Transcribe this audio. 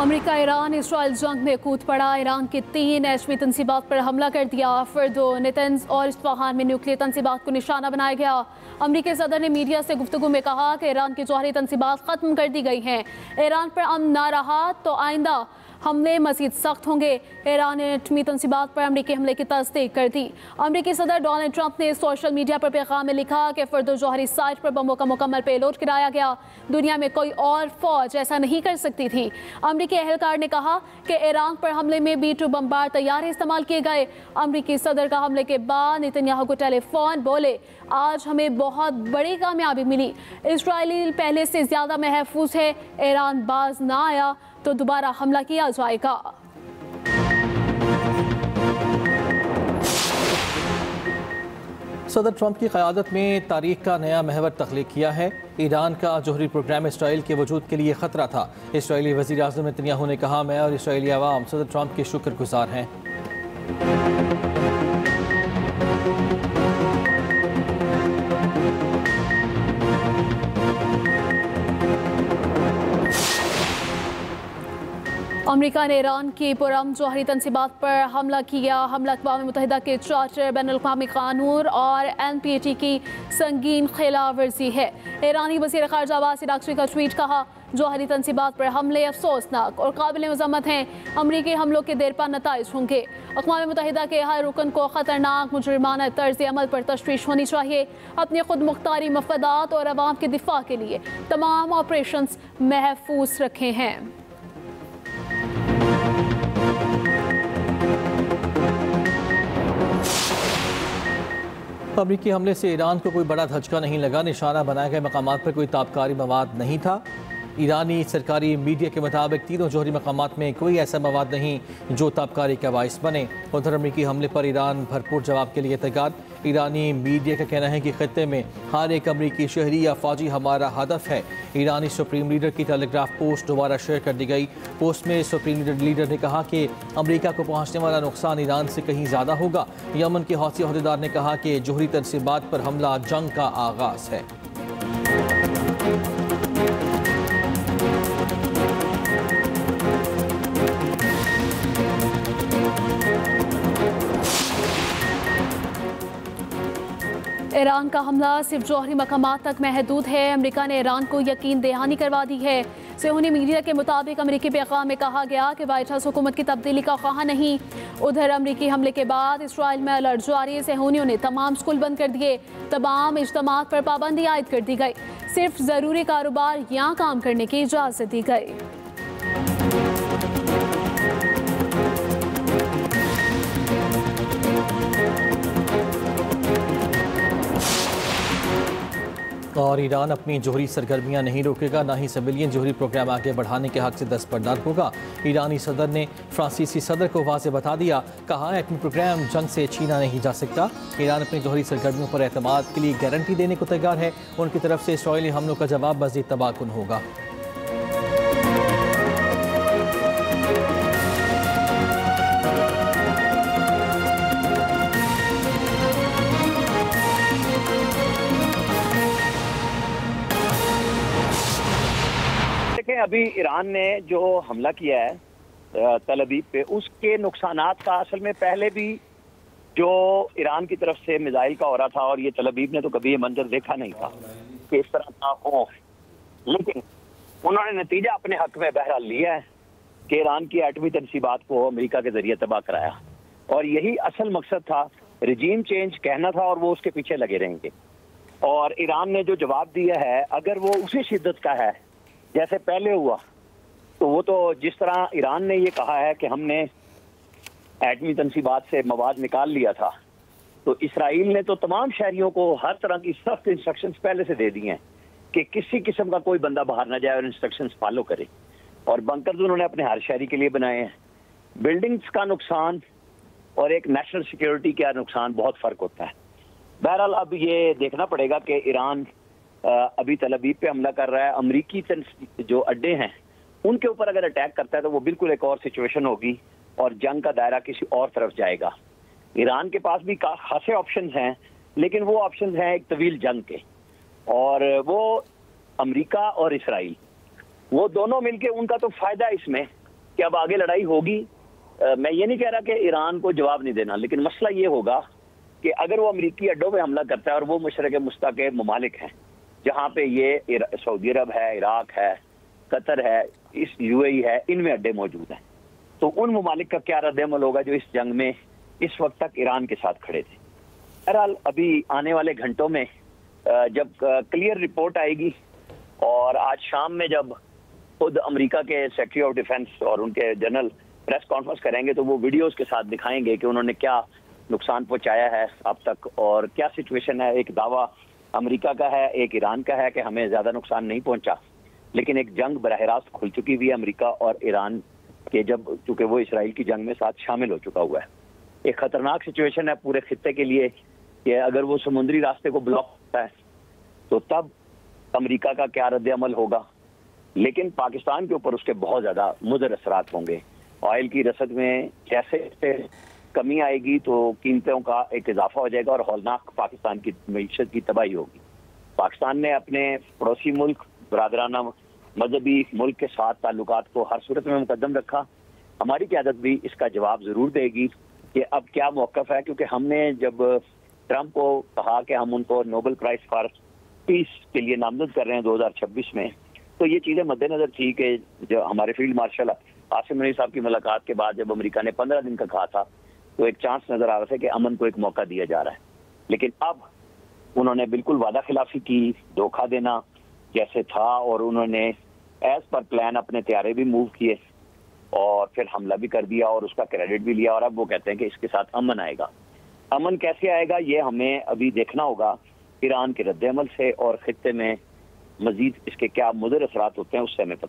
America Iran Israel जंग में कूद पड़ा। ईरान के 3 एटमी तंसीबात पर हमला कर दिया। फिर 2 नेतन्ज और इस्फहान में न्यूक्लियर तंसीबात को निशाना बनाया गया। अमेरिकी सदर ने मीडिया से गुफ्तगू में कहा कि ईरान की जौहरी तंसीबात खत्म कर दी गई हैं। ईरान पर अमन ना रहा तो आइंदा हमले मजीद सख्त होंगे। ईरान ने एटमी तंसीबात पर अमेरिकी हमले की तस्दीक कर दी। अमेरिकी सदर डोनाल्ड ट्रंप ने सोशल मीडिया पर पैगाम में लिखा कि फर्दो जौहरी साइट पर बमों का मुकम्मल पेलोड गिराया गया। दुनिया में कोई और फौज ऐसा नहीं कर सकती थी। अमेरिकी एहलकार ने कहा कि ईरान पर हमले में B-2 बमबार तैयार इस्तेमाल किए गए। अमेरिकी सदर का हमले के बाद नेतन्याहू को टेलीफोन बोले, आज हमें बहुत बड़ी कामयाबी मिली। इसराइल पहले से ज्यादा महफूज है। ईरान बाज ना आया तो दोबारा हमला किया जाएगा। सदर ट्रंप की क़यादत में तारीख का नया महवर तख्लीक किया है। ईरान का जौहरी प्रोग्राम इसराइल के वजूद के लिए ख़तरा था। इसराइली वज़ीर आज़म नेतन्याहू ने कहा, मैं और इसराइली अवाम सदर ट्रंप के शुक्रगुजार हैं। अमेरिका ने ईरान की पुरअमन जौहरी तंसीबात पर हमला किया। हमला अक़वाम मुत्तहिदा के चार्टर, बैनुल-अक़वामी कानून और NPT की संगीन खिलाफ वर्जी है। ईरानी वज़ीर ख़ारिजा अब्बास अराग़ची का ट्वीट कहा, जौहरी तंसीबात पर हमले अफसोसनाक और काबिल मज़म्मत हैं। अमरीकी हमलों के देरपा नताइज होंगे। अक़वाम मुत्तहिदा के हर रुकन को ख़तरनाक मुजरिमाना तर्ज़ अमल पर तशवीश होनी चाहिए। अपने खुद मुख्तारी मफादात और अवाम के दिफा के लिए तमाम ऑपरेशंस महफूज रखे हैं। अमरीकी हमले से ईरान को कोई बड़ा धचका नहीं लगा। निशाना बनाए गए मकामात पर कोई ताबकारी मवाद नहीं था। ईरानी सरकारी मीडिया के मुताबिक तीनों जौहरी मकामात में कोई ऐसा मवाद नहीं जो ताबकारी का बाइस बने। उधर अमरीकी हमले पर ईरान भरपूर जवाब के लिए तैयार। ईरानी मीडिया का कहना है कि खत्ते में हर एक अमरीकी शहरी या फौजी हमारा हदफ है। ईरानी सुप्रीम लीडर की टेलीग्राफ पोस्ट दोबारा शेयर कर दी गई। पोस्ट में सुप्रीम लीडर ने कहा कि अमरीका को पहुँचने वाला नुकसान ईरान से कहीं ज़्यादा होगा। यमन के हौसी अहदेदार ने कहा कि जौहरी तंसीबात पर हमला जंग का आगाज़ है। ईरान का हमला सिर्फ जौहरी मकामात तक महदूद है। अमेरिका ने ईरान को यकीन दहानी करवा दी है। सेहूनी मीडिया के मुताबिक अमेरिकी पैगाम में कहा गया कि व्हाइट हाउस हुकूमत की तब्दीली का ख्वाह नहीं। उधर अमेरिकी हमले के बाद इसराइल में अलर्ट जारी। सेहूनियों ने तमाम स्कूल बंद कर दिए। तमाम इज्तिमात पर पाबंदी आयद कर दी गई। सिर्फ ज़रूरी कारोबार यहाँ काम करने की इजाज़त दी गई। और ईरान अपनी जौहरी सरगर्मियां नहीं रोकेगा, ना ही सिविलियन जौहरी प्रोग्राम आगे बढ़ाने के हक से दस्तबरदार होगा। ईरानी सदर ने फ्रांसीसी सदर को वाज़ेह बता दिया। कहा, एटमी प्रोग्राम जंग से छीना नहीं जा सकता। ईरान अपनी जौहरी सरगर्मियों पर एतमाद के लिए गारंटी देने को तैयार है। उनकी तरफ से इसराइली हमलों का जवाब मज़ीद तबाहकुन होगा। अभी ईरान ने जो हमला किया है तल अवीव पे, उसके नुकसानात का असल में पहले भी जो ईरान की तरफ से मिसाइल का हो रहा था, और ये तल अवीव ने तो कभी ये मंजर देखा नहीं था कि इस तरह का हो। लेकिन उन्होंने नतीजा अपने हक में बहरहाल लिया है कि ईरान की एटमी तंसीबात को अमेरिका के जरिए तबाह कराया, और यही असल मकसद था। रिजीम चेंज कहना था और वो उसके पीछे लगे रहेंगे। और ईरान ने जो जवाब दिया है, अगर वो उसी शिद्दत का है जैसे पहले हुआ, तो वो तो जिस तरह ईरान ने ये कहा है कि हमने एटमी तंसीबात से मवाद निकाल लिया था, तो इसराइल ने तो तमाम शहरियों को हर तरह की सख्त इंस्ट्रक्शंस पहले से दे दी हैं कि किसी किस्म का कोई बंदा बाहर ना जाए और इंस्ट्रक्शंस फॉलो करे। और बंकर्स उन्होंने अपने हर शहरी के लिए बनाए हैं। बिल्डिंग्स का नुकसान और एक नेशनल सिक्योरिटी का नुकसान बहुत फ़र्क होता है। बहरहाल अब ये देखना पड़ेगा कि ईरान अभी तल अवीव पे हमला कर रहा है। अमरीकी जो अड्डे हैं उनके ऊपर अगर अटैक करता है तो वो बिल्कुल एक और सिचुएशन होगी और जंग का दायरा किसी और तरफ जाएगा। ईरान के पास भी खासे ऑप्शंस हैं, लेकिन वो ऑप्शंस हैं एक तवील जंग के, और वो अमेरिका और इसराइल वो दोनों मिलके, उनका तो फायदा इसमें कि अब आगे लड़ाई होगी। मैं ये नहीं कह रहा कि ईरान को जवाब नहीं देना, लेकिन मसला ये होगा कि अगर वो अमरीकी अड्डों पे हमला करता है, और वो मशरक़ मुस्ता के ममालिक हैं जहाँ पे ये सऊदी अरब है, इराक है, कतर है, इस यूएई है, इनमें अड्डे मौजूद हैं, तो उन ममालिक का क्या रद्द-ए-अमल होगा जो इस जंग में इस वक्त तक ईरान के साथ खड़े थे। बहरहाल अभी आने वाले घंटों में जब क्लियर रिपोर्ट आएगी, और आज शाम में जब खुद अमेरिका के सेक्रेटरी ऑफ डिफेंस और उनके जनरल प्रेस कॉन्फ्रेंस करेंगे, तो वो वीडियोस के साथ दिखाएंगे कि उन्होंने क्या नुकसान पहुंचाया है अब तक और क्या सिचुएशन है। एक दावा अमेरिका का है, एक ईरान का है कि हमें ज़्यादा नुकसान नहीं पहुंचा, लेकिन एक जंग बराह रास्त खुल चुकी हुई है अमेरिका और ईरान के, जब चूँकि वो इसराइल की जंग में साथ शामिल हो चुका हुआ है। एक खतरनाक सिचुएशन है पूरे खित्ते के लिए कि अगर वो समुद्री रास्ते को ब्लॉक करता है तो तब अमेरिका का क्या रद्द-ए-अमल होगा, लेकिन पाकिस्तान के ऊपर उसके बहुत ज़्यादा मुज़र असरात होंगे। ऑयल की रसद में जैसे कमी आएगी तो कीमतों का एक इजाफा हो जाएगा और हौलनाक पाकिस्तान की मईशत की तबाही होगी। पाकिस्तान ने अपने पड़ोसी मुल्क, बरादराना मजहबी मुल्क के साथ ताल्लुकात को हर सूरत में मुकद्दम रखा। हमारी क़यादत भी इसका जवाब ज़रूर देगी कि अब क्या मौक़िफ़ है, क्योंकि हमने जब ट्रंप को कहा कि हम उनको नोबेल प्राइज़ फॉर पीस के लिए नामजद कर रहे हैं 2026 में, तो ये चीज़ें मद्देनजर थी कि जो हमारे फील्ड मार्शल आसिम मुनीर साहब की मुलाकात के बाद जब अमेरिका ने 15 दिन का कहा था, तो एक चांस नज़र आ रहा था कि अमन को एक मौका दिया जा रहा है। लेकिन अब उन्होंने बिल्कुल वादा खिलाफी की, धोखा देना जैसे था, और उन्होंने एज पर प्लान अपने तैयारे भी मूव किए और फिर हमला भी कर दिया और उसका क्रेडिट भी लिया, और अब वो कहते हैं कि इसके साथ अमन आएगा। अमन कैसे आएगा ये हमें अभी देखना होगा ईरान के रद्द-ए-अमल से, और खित्ते में मजीद इसके क्या मुज़र असरात होते हैं उससे हमें पता